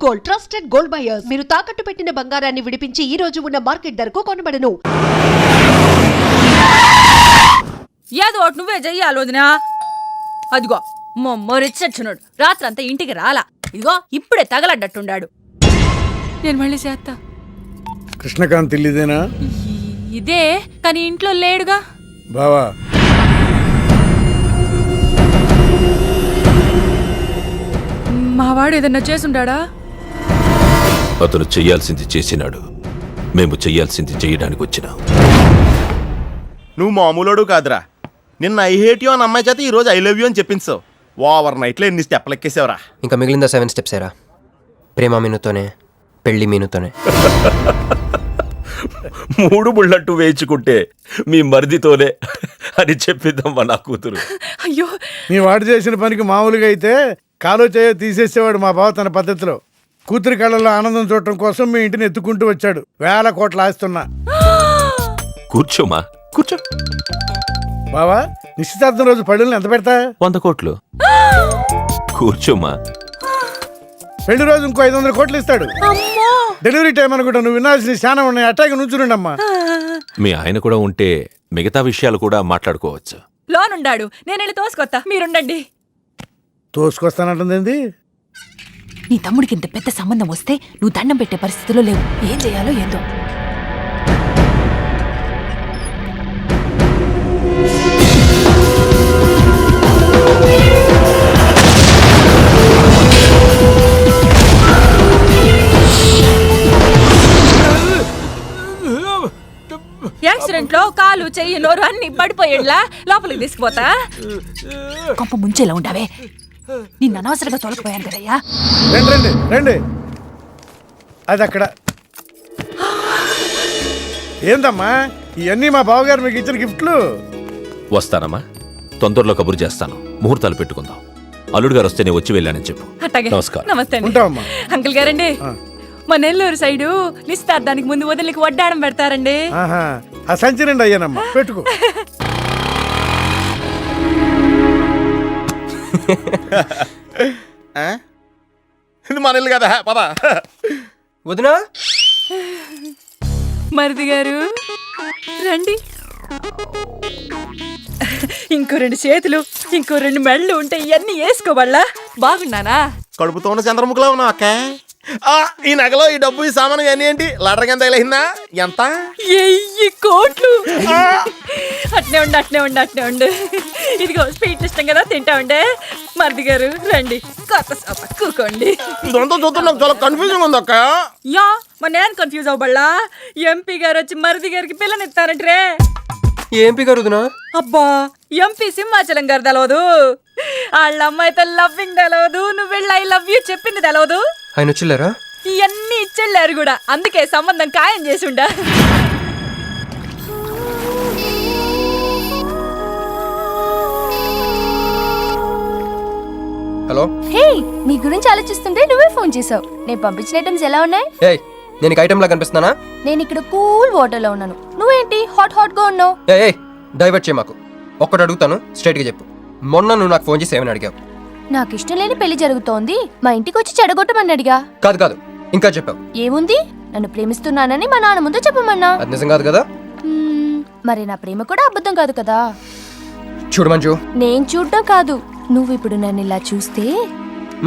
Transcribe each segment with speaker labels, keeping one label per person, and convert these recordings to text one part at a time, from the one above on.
Speaker 1: Gold, trusted gold buyers. మీరు తాకట్టు పెట్టిన బంగారాన్ని విడిపించి ఈ రోజు ఉన్న మార్కెట్ ధరకు కొనబడను.
Speaker 2: ఏదో ఒకటి నువ్వే చెయ్యాలి వదినా. అదిగో మొరిచ్చచ్చున్నాడు, రాత్రంతా ఇంటికి రాలా. ఇదిగో ఇప్పుడే తగలడ్డట్టుండాడు. నేను మళ్ళీ చేస్తా.
Speaker 3: కృష్ణకాంత్ ఇల్లుదేనా?
Speaker 2: ఇదే, కానీ ఇంట్లో లేడుగా.
Speaker 3: బావా,
Speaker 2: మావాడు ఏదన్నా చేసుంటాడా?
Speaker 4: అతను చెయ్యాల్సింది చేసినాడు, మేము చెయ్యాల్సింది చెయ్యడానికి వచ్చినా.
Speaker 5: నువ్వు మామూలుడు కాదురా. నిన్న ఐ హేట్ యూ అని అమ్మాయి చేత ఈరోజు ఐ లవ్ యూ అని చెప్పించావు. ఓవర్ నైట్లో ఎన్ని స్టెప్లు ఎక్కేసావురా.
Speaker 6: ఇంకా మిగిలిందా 7 స్టెప్స్ ఏరా. ప్రేమ మీనుతోనే, పెళ్లి మీనుతోనే.
Speaker 4: 3 బుల్లట్టు వేయించుకుంటే మీ మరిదితోనే అని చెప్పిద్దామా నా కూతురు.
Speaker 2: అయ్యో,
Speaker 3: మీ వాడు చేసిన పనికి మామూలుగా అయితే కాలో చేయో తీసేసేవాడు మా బావ తన పద్ధతిలో. కూతురి కళ్ళలో ఆనందం చూడటం కోసం మీ ఇంటిని ఎత్తుకుంటూ వచ్చాడు. 1000 కోట్లు ఆస్తున్నా.
Speaker 4: కూర్చోమా, కూర్చో.
Speaker 3: బావా, నిశ్చితార్థం రోజు పళ్ళుని ఎంత పెడతా?
Speaker 4: 100 కోట్లు. కూర్చోమా.
Speaker 3: పెళ్లి రోజు ఇంకో 500 కోట్లు ఇస్తాడు. డెలివరీ టైం అనుకుంటా. నువ్వు వినాల్సిన చాలా ఉన్నాయి. అట్టాగే నుంచుండమ్మా.
Speaker 4: మీ ఆయన కూడా ఉంటే మిగతా విషయాలు కూడా మాట్లాడుకోవచ్చు.
Speaker 2: లోనుండాడు, నేను వెళ్ళి తోసుకొత్తా, మీరుండండి.
Speaker 3: తోసుకొస్తానంటుంది.
Speaker 2: నీ తమ్ముడికి ఇంత పెద్ద సంబంధం వస్తే నువ్వు దండం పెట్టే పరిస్థితిలో లేవు. ఏం చేయాలో ఏందో. యాక్సిడెంట్ లో కాలు, చెయ్యి, నోరు అన్ని పడిపోయేలా లోపలికి తీసుకుపోతా. కొంప ముంచేలా ఉండవే. నిన్ను అనవసరంగా తొలగిపోయాను కదయ్యా.
Speaker 3: రండి రండి రండి. అది అక్కడ. ఏందమ్మా ఇవన్నీ? మా బావగారు మీకు ఇచ్చిన గిఫ్ట్లు.
Speaker 4: వస్తానమ్మా, తొందరలో కబురు చేస్తాను. ముహూర్తాలు పెట్టుకుందాం. అల్లుడు గారు వస్తే నేను వచ్చి వెళ్ళానని చెప్పు.
Speaker 2: అట్టాగే.
Speaker 4: నమస్కారం.
Speaker 2: నమస్తే
Speaker 3: ఉంటావమ్మా.
Speaker 2: అంకుల్ గారండి, మా నెల్లూరు సైడు నిశ్చితార్థానికి ముందు వదిలికి వడ్డాడం పెడతారండి.
Speaker 3: ఆ సంచి నిండి అయ్యానమ్మా, పెట్టుకో.
Speaker 5: ఇది మన ఇల్లు కదా, పద.
Speaker 6: వదినా,
Speaker 2: మరిది గారు రండి. ఇంకో 2 చేతులు, ఇంకో 2 మెళ్ళు ఉంటే ఇవన్నీ వేసుకోవాలా? బాగున్నానా?
Speaker 5: కడుపుతో ఉన్న చంద్రముఖిలో ఉన్నావు అక్క. ఈ నగలో, ఈ డబ్బు, ఈ సామాను ఇవన్నీ ఏంటి? లడర్ కింద తగిలిందా? ఎంత?
Speaker 2: 1000 కోట్లు. అట్నే ఉండు, అట్నే ఉండు, అట్నే ఉండు. ఇదిగో స్వీట్ ఇష్టం కదా, తింటా ఉండే. మరిది గారు రండి, కొత్త సోఫా కూకోండి.
Speaker 5: ఇదంతా చూస్తే నాకు చాలా కన్ఫ్యూజింగ్ ఉంది అక్క.
Speaker 2: యా, మరి నేను కన్ఫ్యూజ్ అవ్వబల్లా. ఎంపీ గారు వచ్చి మరిది గారికి పిల్లనిస్తారంట్రే.
Speaker 6: ఎంపీ గారు వదినా?
Speaker 2: అబ్బా, ఎంపీ సింహాచలం గారు తెలవదు. వాళ్ళ అమ్మాయితో లవ్వింగ్ తెలవదు. నువ్వు వెళ్ళి ఐ లవ్ యూ చెప్పింది తెలవదు.
Speaker 6: ఆయన వచ్చిల్లారా?
Speaker 2: ఇవన్నీ ఇచ్చెళ్ళారు కూడా. అందుకే సంబంధం ఖాయం చేసుండా.
Speaker 6: హలో.
Speaker 7: హే, నీ గురించి ఆలోచిస్తుంటే నువ్వే ఫోన్ చేసావు. నేను పంపించిన ఐటమ్స్ ఎలా ఉన్నాయి?
Speaker 6: ఏయ్, నేను నీకు ఐటమ్ లా కనిపిస్తున్నానా?
Speaker 7: నేను ఇక్కడ కూల్ వాటర్ లో ఉన్నాను, నువ్వేంటి హాట్ హాట్ గా ఉన్నావు?
Speaker 6: ఏయ్, డైవర్ట్ చేయ మాకు. ఒక్కటి అడుగుతాను, స్ట్రైట్ గా చెప్పు. మొన్న నువ్వు నాకు ఫోన్ చేసి ఏమని అడిగావు?
Speaker 7: నాకు ఇష్టం లేని పెళ్లి జరుగుతోంది, మా ఇంటికి వచ్చి చెడగొట్టమని అడిగా.
Speaker 6: కాదు కాదు, ఇంకా చెప్పావు.
Speaker 7: ఏముంది, నన్ను ప్రేమిస్తున్నానని మా నాన్న ముందు చెప్పమన్నా.
Speaker 6: అది నిజం కాదు కదా?
Speaker 7: మరి నా ప్రేమ కూడా అబద్ధం కాదు కదా?
Speaker 6: చూడు మంజు.
Speaker 7: నేను చూడటం కాదు, నువ్వు ఇప్పుడు నన్ను ఇలా చూస్తే.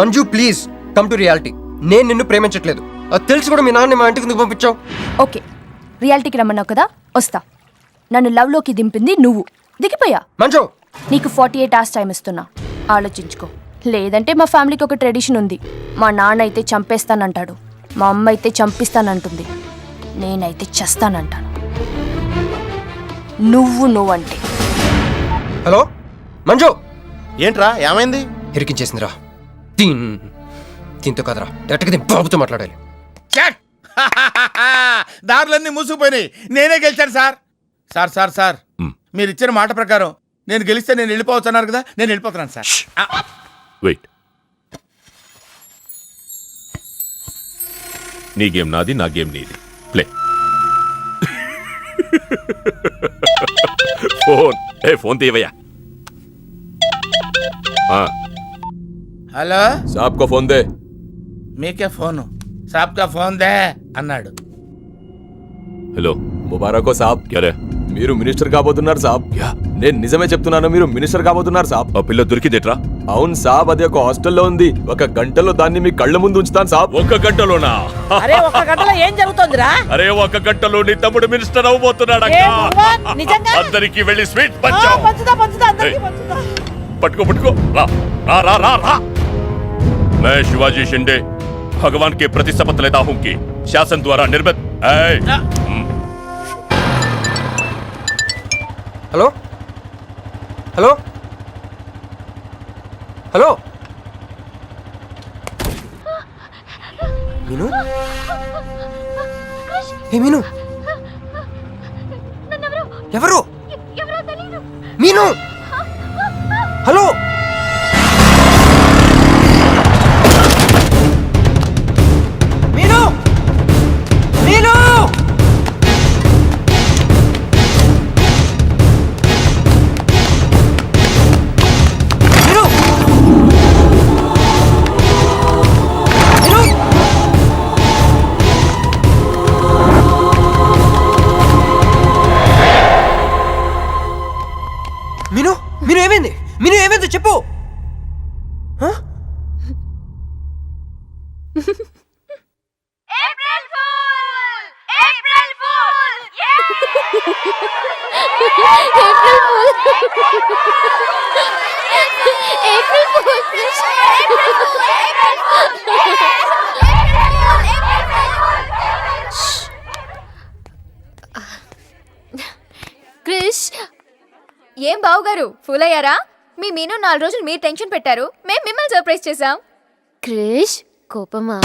Speaker 6: Manju please come to reality. నేను నిన్ను ప్రేమించట్లేదు. అది తెలిసి కూడా మీ నాన్న మా ఇంటికి ఎందుకు పంపించావు?
Speaker 7: ఓకే, రియాలిటీకి రమ్మన్నావు కదా, వస్తా. నన్ను లవ్ లోకి దింపింది నువ్వు, దిగిపోయా.
Speaker 6: మంజు,
Speaker 7: నీకు 48 hours టైం ఇస్తున్నా, ఆలోచించుకో. లేదంటే మా ఫ్యామిలీకి ఒక ట్రెడిషన్ ఉంది. మా నాన్న అయితే చంపేస్తానంటాడు, మా అమ్మ అయితే చంపిస్తానంటుంది, నేనైతే చస్తానంటాను. నువ్వంటే.
Speaker 6: హలో మంజు.
Speaker 5: ఏంట్రా, ఏమైంది?
Speaker 6: ఇరికించేసిందిరా. దీంతో కదరా, డైరెక్ట్గా దీని బాబుతో మాట్లాడాలి.
Speaker 5: దారులన్నీ మూసుకుపోయినాయి. నేనే గెలిచాను సార్. సార్ సార్ సార్ మీరు ఇచ్చిన మాట ప్రకారం నేను గెలిస్తే నేను వెళ్ళిపోవచ్చు అన్నారు కదా, నేను వెళ్ళిపోతున్నాను సార్.
Speaker 4: వెయిట్. నీ గేమ్ నాది, నా గేమ్ నీది. ప్లే. ఫోన్ తీవయ్యా.
Speaker 5: హలో,
Speaker 4: సాబ్ కో ఫోన్ దే.
Speaker 5: మీకే ఫోను సాబ్కా ఫోన్ దే అన్నాడు.
Speaker 4: హలో
Speaker 8: ముబారకో సాబ్.
Speaker 4: క్యారే
Speaker 8: మీరు మినిస్టర్ కాబోతున్నారు సాబ్. నేను నిజమే చెప్తున్నాను, మీరు మినిస్టర్ కాబోతున్నారు సాబ్.
Speaker 4: ఆ పిల్ల దొరికిందేట్రా?
Speaker 8: అవును సాబ్, అది ఒక హాస్టల్లో ఉంది. 1 గంటలో దాన్ని మీ కళ్ళ ముందు ఉంచుతాను సాబ్.
Speaker 4: 1 గంటలోనా?
Speaker 9: అరే 1 గంటలో ఏం జరుగుతోందిరా?
Speaker 4: అరే 1 గంటలో నీ తమ్ముడు మినిస్టర్
Speaker 9: ఏ
Speaker 4: అవబోతున్నాడు.
Speaker 9: భగవాన్, నిజంగా?
Speaker 4: అందరికి వెళ్ళి స్వీట్
Speaker 9: ఆ,
Speaker 4: పంచావు.
Speaker 9: పంచుదా అందరికీ పంచుదా.
Speaker 4: पटको रा रा रा रा रा। मैं शिवाजी शिंदे भगवान के प्रति शपथ लेता हूं कि शासन द्वारा निर्मित
Speaker 6: హలో హలో హలో మీను, ఏ మీను, ఎవరు? మీను, హలో మీను, మీను, మీను, మీను, మీను, మీను ఏమైంది? మీను ఏమైంది చెప్పు. హ?
Speaker 7: క్రిష్, ఏం బావుగారు ఫూల్ అయ్యారా? మీ మీను 4 రోజులు మీరు టెన్షన్ పెట్టారు, మేము మిమ్మల్ని సర్ప్రైజ్ చేసాం. క్రిష్ కోపమా?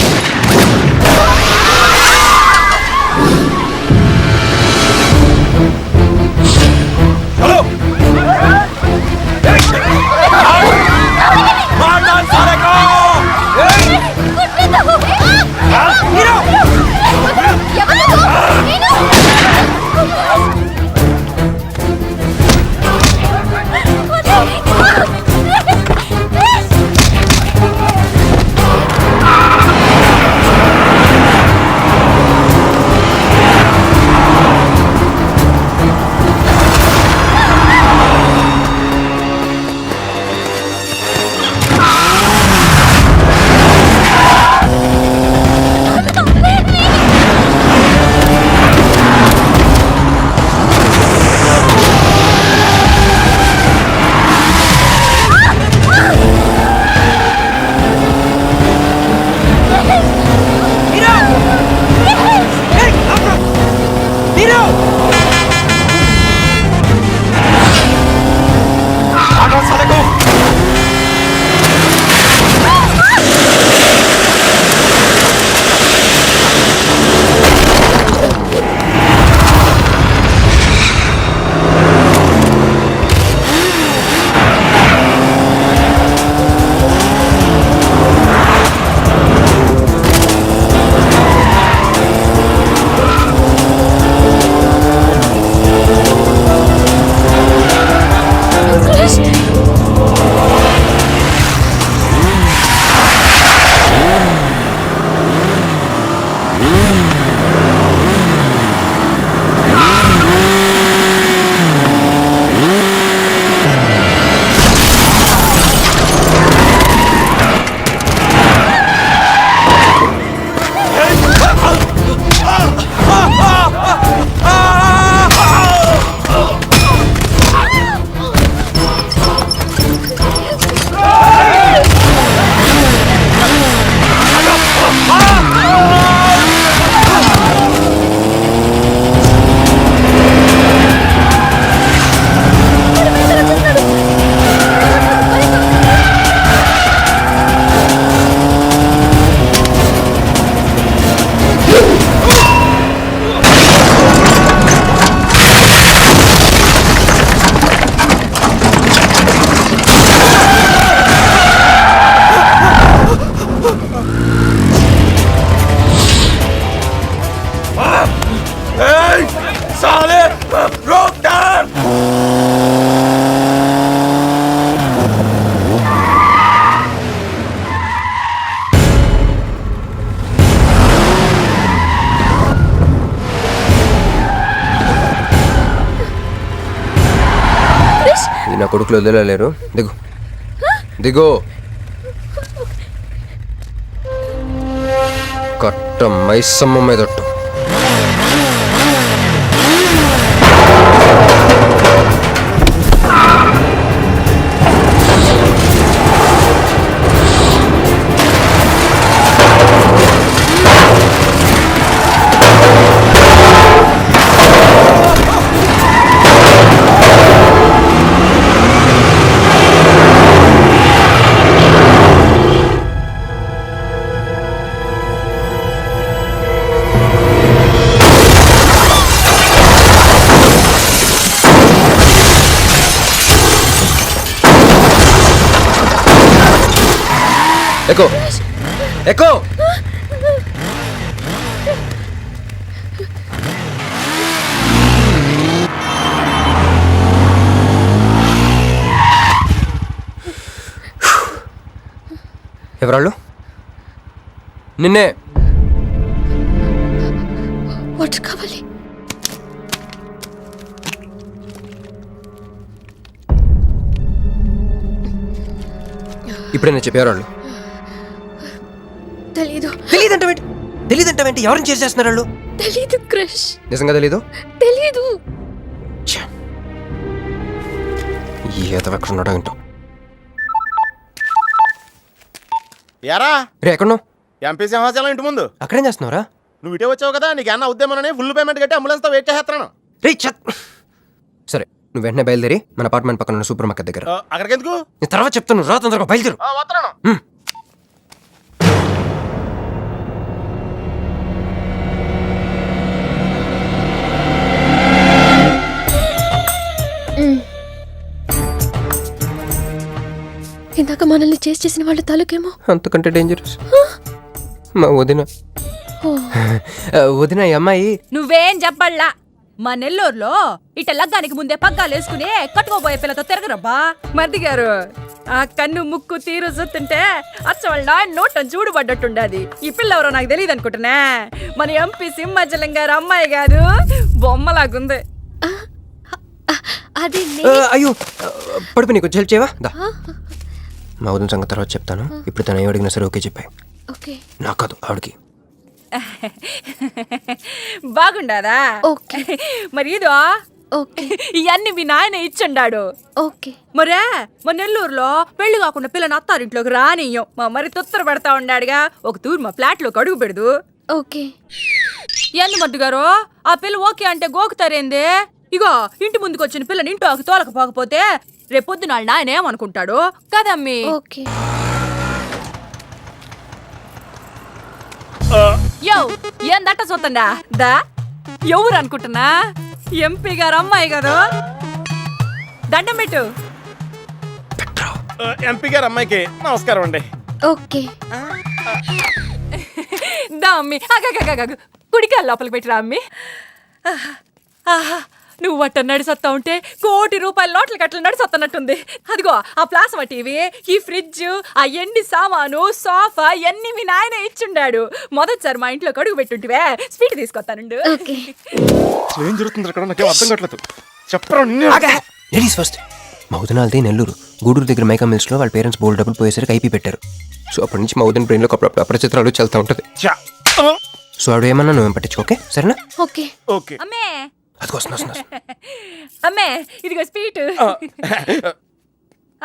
Speaker 6: నా కొడుకులు వదిలేలేరు. దిగు దిగు. కట్ట మైసమ్మ మీదట్టు. Echo echo. ఎవరాళ్ళు? నిన్నే.
Speaker 7: వాటర్ కావాలి.
Speaker 6: ఇప్పుడైనా చెప్పేవాళ్ళు.
Speaker 7: తెలీదు.
Speaker 6: తెలీదంటే ఎవరిని చేసేస్తున్నారు వాళ్ళు?
Speaker 7: తెలీదు క్రష్.
Speaker 6: నిజంగా తెలీదు?
Speaker 7: తెలీదు.
Speaker 6: ఏదో ఎక్కడ ఉన్నాడో ఏంటో.
Speaker 5: ఎరా
Speaker 6: రే ఎక్కడున్నావు?
Speaker 5: ఎంపీ సింహాచలం ఇంటి ముందు.
Speaker 6: అక్కడేం చేస్తున్నావురా?
Speaker 5: నువ్వు ఇటే వచ్చావు కదా, నీకు అన్న ఉద్యమని ఫుల్ పేమెంట్ కట్టి అంబులెన్స్ తో వెయిట్ చేస్తున్నాను.
Speaker 6: రే సరే, నువ్వు వెంటనే బయలుదేరి మన అపార్ట్మెంట్ పక్కన ఉన్న సూపర్ మార్కెట్ దగ్గర.
Speaker 5: అక్కడికి ఎందుకు?
Speaker 6: నేను తర్వాత చెప్తాను, రా తొందరగా బయలుదేరు.
Speaker 5: వస్తున్నాను.
Speaker 7: ఇందాక మనల్ని చేసిన వాళ్ళ తాలూకేమో
Speaker 6: అంతకంటే డేంజరస్ మా వదిన. వదిన ఈ అమ్మాయి.
Speaker 2: నువ్వేం చెప్పల్లా. మా నెల్లూరులో ఇట లగ్గానికి ముందే పగ్గాలు వేసుకుని కట్టుకోబోయే పిల్లతో తిరగరబ్బా. మరిది గారు, ఆ కన్ను ముక్కు తీరు చూస్తుంటే అచ్చ వాళ్ళ నోట చూడుబడ్డట్టుండది. ఈ పిల్ల ఎవరో నాకు తెలియదు అనుకుంటున్నా. మన ఎంపీ సింహాచలం గారు అమ్మాయి కాదు, బొమ్మలాగుంది.
Speaker 7: అది
Speaker 6: అయ్యో పడిపో, నీకు హెల్ప్ చేయవా? దా. మా వదిన సంగతి తర్వాత చెప్తాను. ఇప్పుడు తను ఏ అడిగినా సరే ఓకే చెప్పాయి.
Speaker 7: ఓకే.
Speaker 6: నాకు కాదు, ఆవిడకి.
Speaker 2: బాగుండాదా?
Speaker 7: ఓకే.
Speaker 2: మరి ఇదో
Speaker 7: ఓకే.
Speaker 2: ఇవన్నీ మీ నాయన ఇచ్చుండాడు.
Speaker 7: ఓకే.
Speaker 2: మరే మా నెల్లూరులో పెళ్లి కాకుండా పిల్లని అత్తారింట్లోకి రానియ్యం. మా మరి తొత్తర పెడతా ఉండాడుగా. ఒక తూరు మా ఫ్లాట్ లోకి అడుగు పెడదు.
Speaker 7: ఓకే.
Speaker 2: ఎందు మద్దు గారు, ఆ పిల్ల ఓకే అంటే గోకుతారేంది? ఇగో ఇంటి ముందుకు వచ్చిన పిల్లని ఇంట్లోకి తోలకపోకపోతే రేపొద్దున వాళ్ళ నాయన ఏమనుకుంటాడు కదమ్మీ?
Speaker 7: ఓకే.
Speaker 2: యో ఏందట్ట చూతండా దా. ఎవరు అనుకుంటున్నా? ఎంపీ గారు అమ్మాయి కదా. దండం పెట్టు.
Speaker 5: ఎంపీ గారు అమ్మాయికి నమస్కారం అండి.
Speaker 7: ఓకే.
Speaker 2: దా అమ్మి. కుడికాయ లోపలికి పెట్టిరా అమ్మి. నువ్వు అట్ట నడిసొత్తా ఉంటే ₹1 కోటి నోట్ల కట్టలు నడిసొత్తనట్టుంది. అదిగో ఆ ప్లాస్మా టీవీ, ఈ ఫ్రిడ్జ్, ఆ ఎండి సామాను, సోఫా ఇవన్నీ మీ నాయన ఇచ్చుండాడు. మొదటిసారి మా ఇంట్లో అడుగు పెట్టుంటివే, స్వీట్ తీసుకొస్తానుండు.
Speaker 5: ఏం జరుగుతుంది అక్కడ? నాకేం అర్థం కావట్లేదు. చెప్పరా.
Speaker 6: Ladies first. మా వదిన వాళ్ళది నెల్లూరు. గూడూరు దగ్గర మైకా మిల్స్ లో వాళ్ళ పేరెంట్స్ బోల్డ్ డబ్బులు పోయేసరికి ఐపీ పెట్టారు. సో అప్పటి నుంచి మా వదిన బ్రెయిన్ లో అప్పుడప్పుడు అపరిచిత్రాలు చల్తా ఉంటది. సో ఆవిడ ఏమన్నా నువ్వేం పట్టించుకోకే, సరేనా?
Speaker 7: ఓకే.
Speaker 5: ఓకే.
Speaker 2: అమ్మే
Speaker 6: అదిగొస్తున్నా.
Speaker 2: అమ్మే ఇదిగో స్వీట్.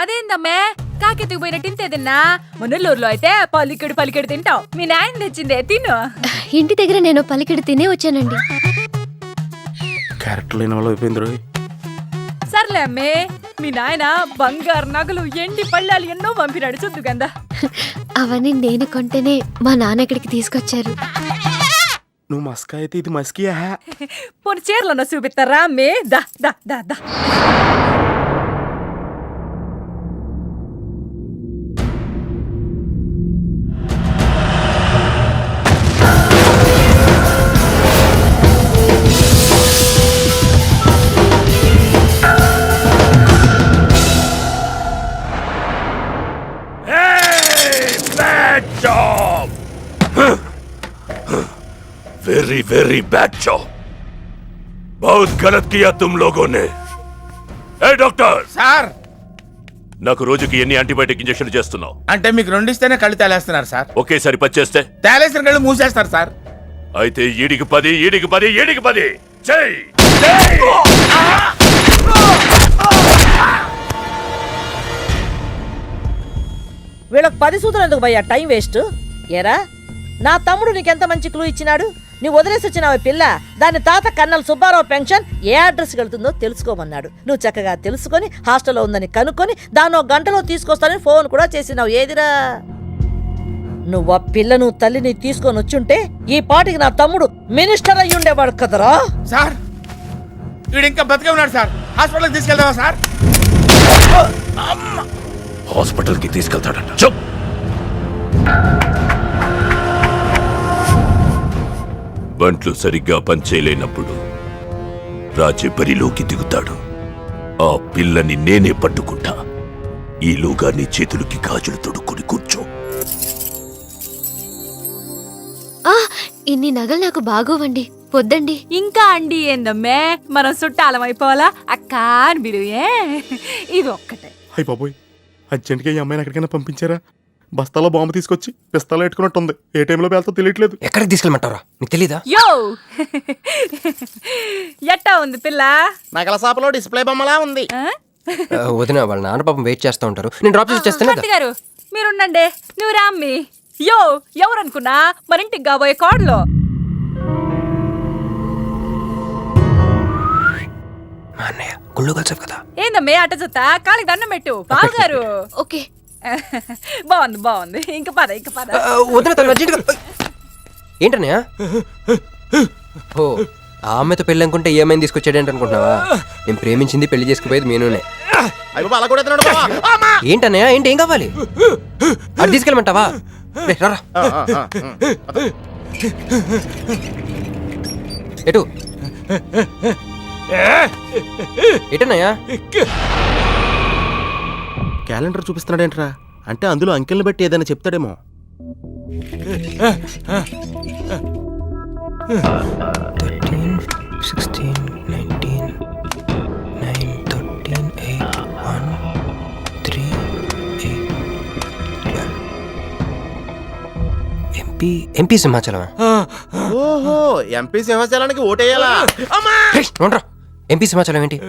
Speaker 2: అదేందమ్మే కాకెత్తుకు పోయినట్టు ఇంతే తిన్నా? మునల్లూరులో అయితే పలికెడు తింటావు. మీ నాయన తెచ్చిందే తిను.
Speaker 7: ఇంటి దగ్గర నేను పలికిడి తినే వచ్చానండి.
Speaker 5: క్యారెక్టర్ లేని వాళ్ళు అయిపోయింది.
Speaker 2: సర్లే అమ్మే, మీ నాయన బంగారు నగలు, ఎండి పళ్ళాలు ఎన్నో పంపినాడు చూద్దు గందా.
Speaker 7: అవన్నీ నేను కొంటేనే మా నాన్న ఇక్కడికి తీసుకొచ్చారు.
Speaker 5: నువ్వు మస్కా అయితే ఇది మస్కియా?
Speaker 2: పోనీ చీరలన్నా చూపిస్తారా అమ్మే? దా దా దా దా.
Speaker 4: Very very bad job. बहुत गलत किया तुम लोगों ने. ए डॉक्टर,
Speaker 5: సార్
Speaker 4: నాకు రోజుకి ఎన్ని యాంటీబయాటిక్ ఇంజెక్షన్లు చేస్తున్నావు?
Speaker 5: అంటే మీకు 2 ఇస్తేనే కళ్ళు తేలేస్తున్నారు సార్.
Speaker 4: ఒకేసారి 10 చేస్తే
Speaker 5: తేలేసిన కళ్ళు మూసేస్తారు సార్.
Speaker 4: అయితే ఈడికి 10, ఈడికి 10, ఈడికి 10 చెయ్.
Speaker 9: వీళ్ళకి 10 సూత్రం ఎందుకు భయ్యా టైం వేస్ట్? ఏరా నా తమ్ముడు నీకెంత మంచి క్లూ ఇచ్చినాడు. నువ్వు వదిలేసి వచ్చినావు పిల్ల. దాని తాత కన్నల సుబ్బారావు పెన్షన్ ఏ అడ్రస్కి వెళ్తుందో తెలుసుకోమన్నాడు. నువ్వు చక్కగా తెలుసుకొని హాస్టల్లో ఉందని కనుక్కొని దాన్ని 1 గంటలో తీసుకొస్తానని ఫోన్ కూడా చేసినావు. ఏదిరా నువ్వు ఆ పిల్లను తల్లిని తీసుకొని వచ్చుంటే ఈ పాటికి నా తమ్ముడు మినిస్టర్ అయ్యి ఉండేవాడు కదరా.
Speaker 5: సార్ వీడు ఇంకా బతికే ఉన్నాడు సార్. హాస్పిటల్కి తీసుకెళ్దామా సార్?
Speaker 4: హాస్పిటల్కి తీసుకెళ్తాడంట. చెప్. బంట్లు సరిగ్గా పనిచేయలేనప్పుడు రాజే బరిలోకి దిగుతాడు. ఆ పిల్లని నేనే పట్టుకుంటా. ఈలోగా నీ చేతులకి గాజులు తొడుక్కుని కూర్చో.
Speaker 7: ఇన్ని నగలు నాకు బాగోవండి, వద్దండి.
Speaker 2: ఇంకా అండి ఏందమ్మే, మనం చుట్టాలం అయిపోవాలా? అక్క అని బిలువే. ఇది ఒక్కటే.
Speaker 8: అయ్యి బాబోయ్, అర్జెంట్గా ఈ అమ్మాయిని ఎక్కడికైనా పంపించారా? బస్తాలో బాంబు తీసుకొచ్చి పిస్తాలో పెట్టుకున్నట్టుంది. ఏ టైంలో వెళ్తా తెలియట్లేదు.
Speaker 6: ఎక్కడికి తీసుకెళ్ళమంటారా? నీకు తెలీదా?
Speaker 2: యో ఎట్టా ఉంది పిల్ల?
Speaker 5: నగల షాపులో డిస్ప్లే బొమ్మలా ఉంది.
Speaker 2: ఆ?
Speaker 6: వదిన వాళ్ళ నాన్న పాపం వెయిట్ చేస్తూ ఉంటారు. నేను డ్రాప్ చేసి చేస్తాను
Speaker 2: కత్తి గారు మీరుండండి, నువ్వు రామ్మి. యో ఎవరనుకున్నా మరింటికి కాబోయే కోడలో.
Speaker 6: మా అన్నయ్య గుళ్ళు కలిసావు కదా.
Speaker 2: ఏందమ్మే అట్ట చూస్తా? కాలికి దండం పెట్టు బాగారు.
Speaker 7: ఓకే
Speaker 2: బాగుంది బాగుంది. ఇంక పద ఇంక పద.
Speaker 6: వదిన తను అర్జెంట్గా. ఏంటన్నయ్య? ఓ ఆ అమ్మాయితో పెళ్ళి అనుకుంటే ఈ అమ్మాయిని తీసుకొచ్చాడేంటి అనుకుంటున్నావా? నేను ప్రేమించింది పెళ్లి చేసుకుపోయేది మీనునే. ఏంటన్నయ్య? ఏంటి ఏం కావాలి? అది తీసుకెళ్ళమంటావా? రే, రారా. ఎటు ఎటన్నయ్యా?
Speaker 10: క్యాలెండర్ చూపిస్తున్నాడేంట్రా? అంటే అందులో అంకెల్ని బట్టి ఏదైనా చెప్తాడేమో.
Speaker 6: 13, 16, 19, 9, 13, 8, 1, 3, 8, 12. ఎంపీ సింహాచలం.
Speaker 10: ఓహో, ఎంపీ సింహాచలానికి ఓటేయాలా?
Speaker 6: ఎంపీ సింహాచలం ఏంటి?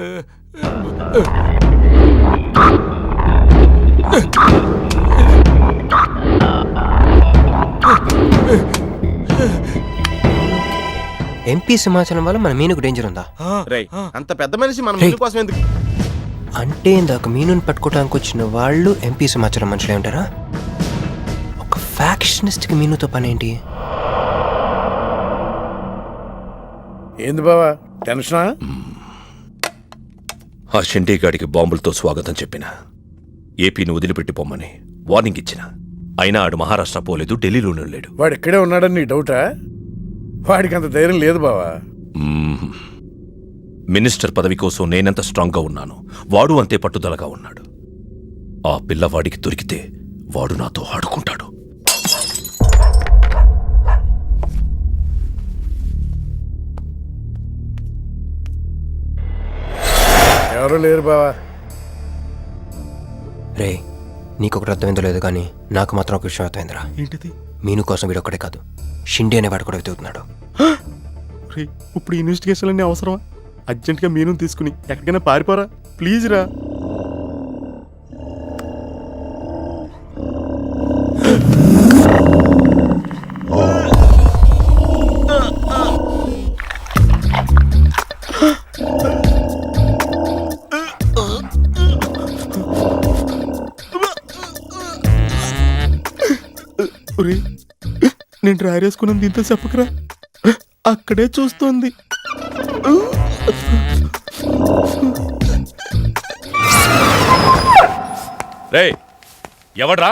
Speaker 6: ఎంపీ సింహాచలం వల్ల మన మీనుకు డేంజర్ ఉందా?
Speaker 10: రేయ్, అంత పెద్ద మనిషి మన మీను కోసం ఎందుకు?
Speaker 6: అంటే ఇందాక మీనుని పట్టుకోవడానికి వచ్చిన వాళ్ళు ఎంపీ సింహాచలం మనుషులే ఉంటారా? ఒక ఫ్యాక్షనిస్ట్ కి మీనుతో పని ఏంటి?
Speaker 3: ఏంది బావా టెన్షనా?
Speaker 4: ఆ షిండే గాడికి బాంబులతో స్వాగతం చెప్పిన, ఏపీని వదిలిపెట్టి పొమ్మని వార్నింగ్ ఇచ్చిన. అయినా ఆడు మహారాష్ట్ర పోలేదు, ఢిల్లీలోనే లేడు.
Speaker 3: వాడు ఇక్కడే ఉన్నాడని నీ డౌటా? వాడికి అంత ధైర్యం లేదు బావా.
Speaker 4: మినిస్టర్ పదవి కోసం నేనెంత స్ట్రాంగ్గా ఉన్నాను, వాడు అంతే పట్టుదలగా ఉన్నాడు. ఆ పిల్లవాడికి దొరికితే వాడు నాతో ఆడుకుంటాడు.
Speaker 3: ఎవరూ లేరు బావా.
Speaker 6: రే, నీకొకటి అర్థమైందో లేదు కానీ నాకు మాత్రం ఒక విషయం అర్థమైందిరా.
Speaker 10: ఏంటిది?
Speaker 6: మీను కోసం వీడొక్కడే కాదు, షిండే అనేవాడు కూడా వెతుకుతున్నాడు.
Speaker 8: రే, ఇప్పుడు ఇన్వెస్టిగేషన్ అన్నీ అవసరమా? అర్జెంట్గా మీను తీసుకుని ఎక్కడికైనా పారిపోరా ప్లీజ్ రా. నేను డ్రైర్ వేసుకున్నాను, దీంతో చెప్పకరా. అక్కడే చూస్తోంది.
Speaker 4: రే ఎవడ్రా?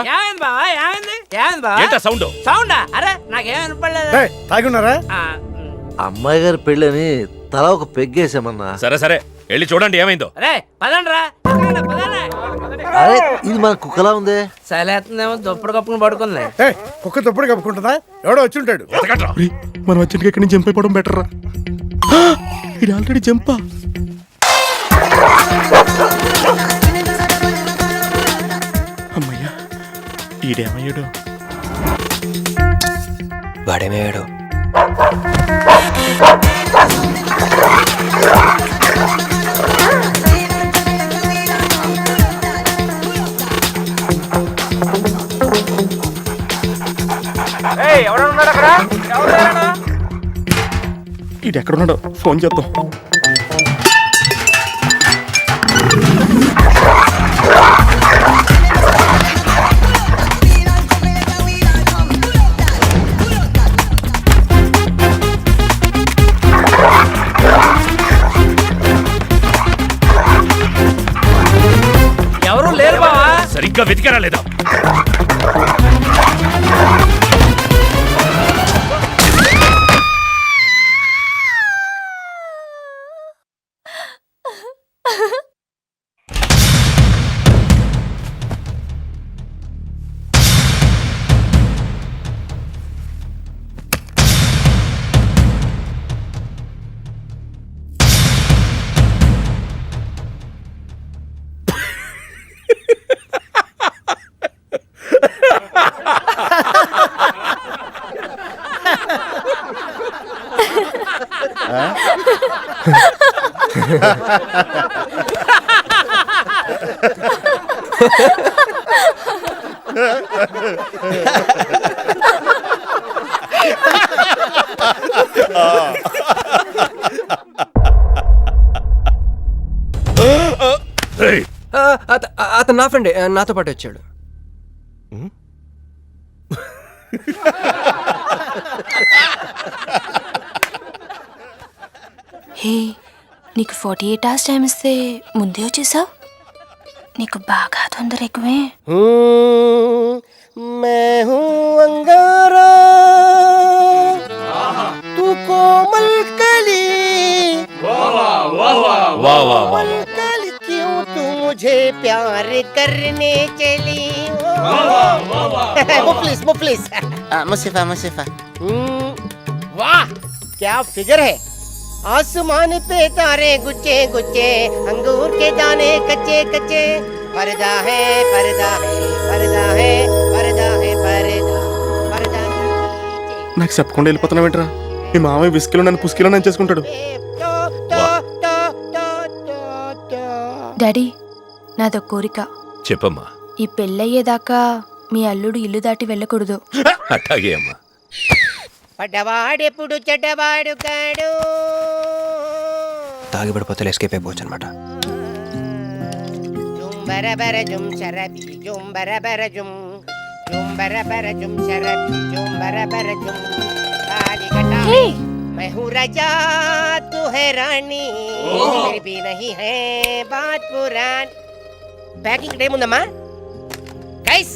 Speaker 4: సౌండ్
Speaker 9: సౌండా? అరే నాకేం వినపడలేదు.
Speaker 3: ఏయ్, తాగి ఉన్నారా?
Speaker 11: అమ్మాయి గారి పెళ్ళని తల ఒక పెగ్గేసామన్నా.
Speaker 4: సరే సరే వెళ్ళి చూడండి ఏమైందో.
Speaker 9: రే పదండ్రా.
Speaker 11: అరే ఇది మన కుక్కలా ఉంది.
Speaker 9: సైలేతుందేమో దుప్పుడు కప్పుకుని పడుకుంది.
Speaker 3: ఏయ్, కుక్క తప్పుడు కప్పుకుంటుందా? ఎవడో వచ్చి ఉంటాడు.
Speaker 8: మనం అర్జెంట్గా ఇక్కడి నుంచి జంప్ అయిపోవడం బెటర్ రా. ఇది ఆల్రెడీ జంపా. ఈడేమయ్యాడు?
Speaker 6: వాడేమయ్యాడు?
Speaker 8: ఈడెక్కడున్నాడు? ఫోన్ చేద్దాం.
Speaker 5: ఎవరు లేరు బావా.
Speaker 4: సరిగ్గా వెతికారా లేదా?
Speaker 6: అతను నా ఫ్రెండే, నాతో పాటు వచ్చాడు.
Speaker 7: హే, నీకు 48 hours టైం ఇస్తే ముందే వచ్చేసావు. నీకు బాగా తొందర ఎక్కువే.
Speaker 10: मैं हूँ अंगारा तू कोमल कली कोमल कली क्यों तू मुझे प्यार करने चली मुफलिस मुसीफा वाह क्या फिगर है. आसमान पे तारे गुच्चे गुच्चे अंगूर के दाने कच्चे कच्चे पर्दा है पर्दा है पर्दा है पर्दा है पर्दा पर्दा
Speaker 8: నాకు చెప్పకుండా వెళ్ళిపోతున్నావేంట్రా? మీ మామయ్య విస్కీలో నన్ను పుస్కీలో నన్ను చేసుకుంటాడు.
Speaker 7: డాడీ, నాదో కోరిక.
Speaker 4: చెప్పమ్మా.
Speaker 7: ఈ పెళ్ళయ్యేదాకా మీ అల్లుడు ఇల్లు దాటి వెళ్ళకూడదు.
Speaker 4: అట్టాగే అమ్మా.
Speaker 10: పడ్డవాడెప్పుడు చెడ్డవాడు కాడు.
Speaker 6: తాగి పడిపోతే ఎస్కేప్ అయిపోవచ్చు అనమాట.
Speaker 10: జుంబరబర జుం శరబి జుంబరబర జుం జుంబరబర జుం శరబి జుంబరబర జుం కాలికట मैं हूँ राजा तू है रानी फिर भी नहीं है बात पुरानी. ప్యాకింగ్ టైం ఉందమ్మా. గైస్